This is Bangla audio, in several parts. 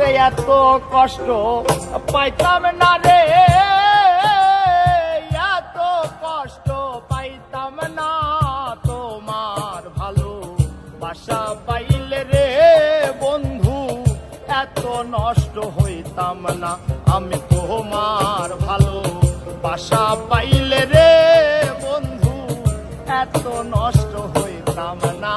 আরে এত কষ্ট পাইতাম না রে, এত কষ্ট পাইতাম না তোমার ভালো বাসা পাইলে রে বন্ধু, এত নষ্ট হইতাম না আমি তোমার ভালো বাসা পাইলে রে বন্ধু, এত নষ্ট হইতাম না।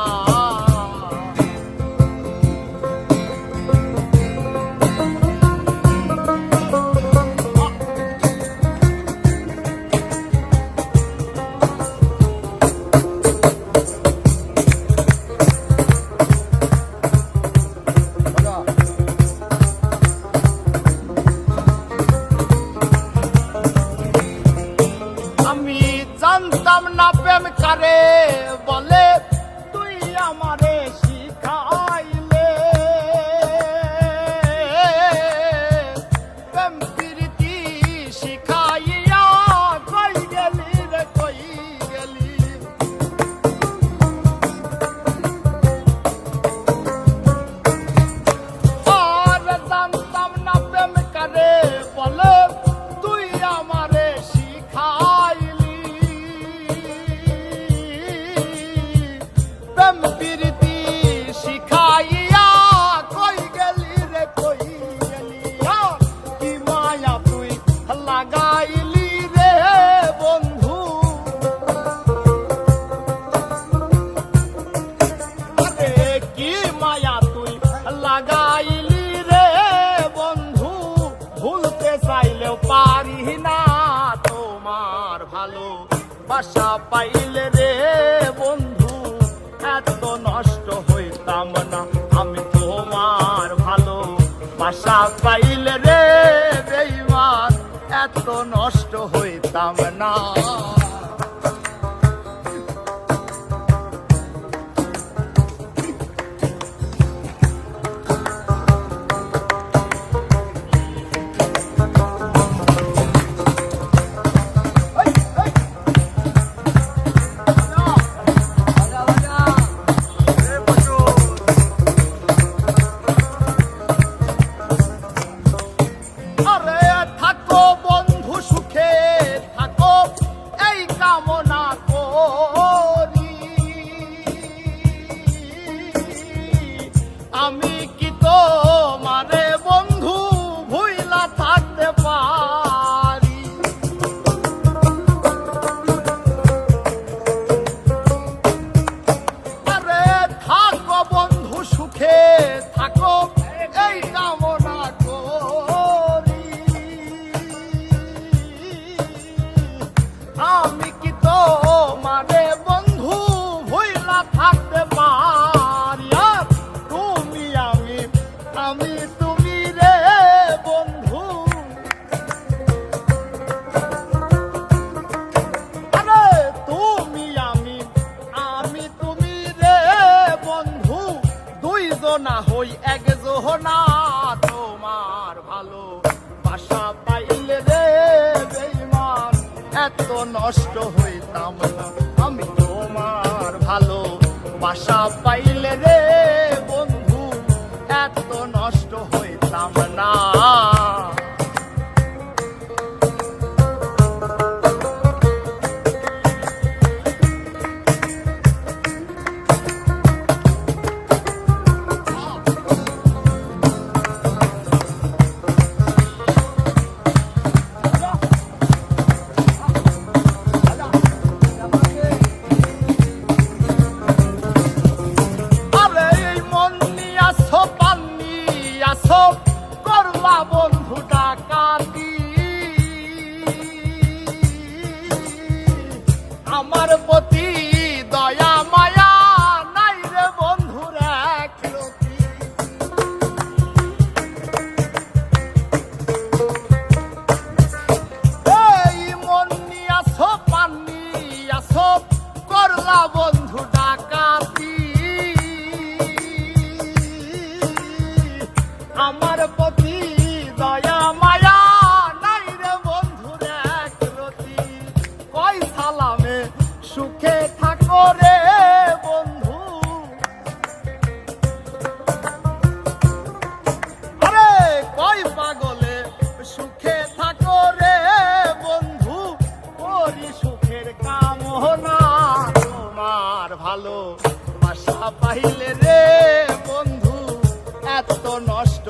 জানতাম না প্রেম কারে বলে, তুই আমারে শিখাইলে প্রেম প্রীতি শিখাইয়া কই গেলি রে কই গেলি। আর জানতাম না প্রেম কারে বলে, তুই আমারে শিখাইলি প্রেম প্রীতি শিখাইয়া কই গেলি রে কই গেলি। কি মায়া তুই লাগাইলি রে বন্ধু, আরে কি মায়া তুই লাগাইলি রে বন্ধু, ভুলতে চাইলেও পারি না তোমার ভালো বাসা পাইলে রে বন্ধু, এত নষ্ট হইতাম না আমি তোমার ভালো বাসা পাইলে রে বেঈমান, এত নষ্ট হইতাম না। আরে থাকো বন্ধু সুখে থাকো এই কামনা করি, আমি কি তোমারে বন্ধু ভুইলা থাকতে পারি। আরে থাকো বন্ধু সুখে থাকো এই কামনা করি, আমি কি তোমারে বন্ধু ভুইলা থাকতে পারি। আর তুমি আমি তুমি রে বন্ধু, আরে তুমি আমি তুমি রে বন্ধু, দুইজনা হই একজনা তোমার ভালো বাসা পাইলে রে বেঈমান, এত নষ্ট হইতাম না আমি তোমার ভালো বাসা পাইলে রে বন্ধু, এত নষ্ট হইতাম না। আরে এই মন নিয়া সোপান নিয়া সব করলা বন্ধু ডাকাতি, আমার প্রতি দয়া মায়া নাই রে বন্ধুর একরতি। এই মন নিয়া সোপান নিয়া সব করলা বন্ধু ডাকাতি, আমার প্রতি দয়া মায়া নাই রে বন্ধুর একরতি। কই সালামে সুখে থাকো রে বন্ধু, আরে পাইলে রে বন্ধু এত নষ্ট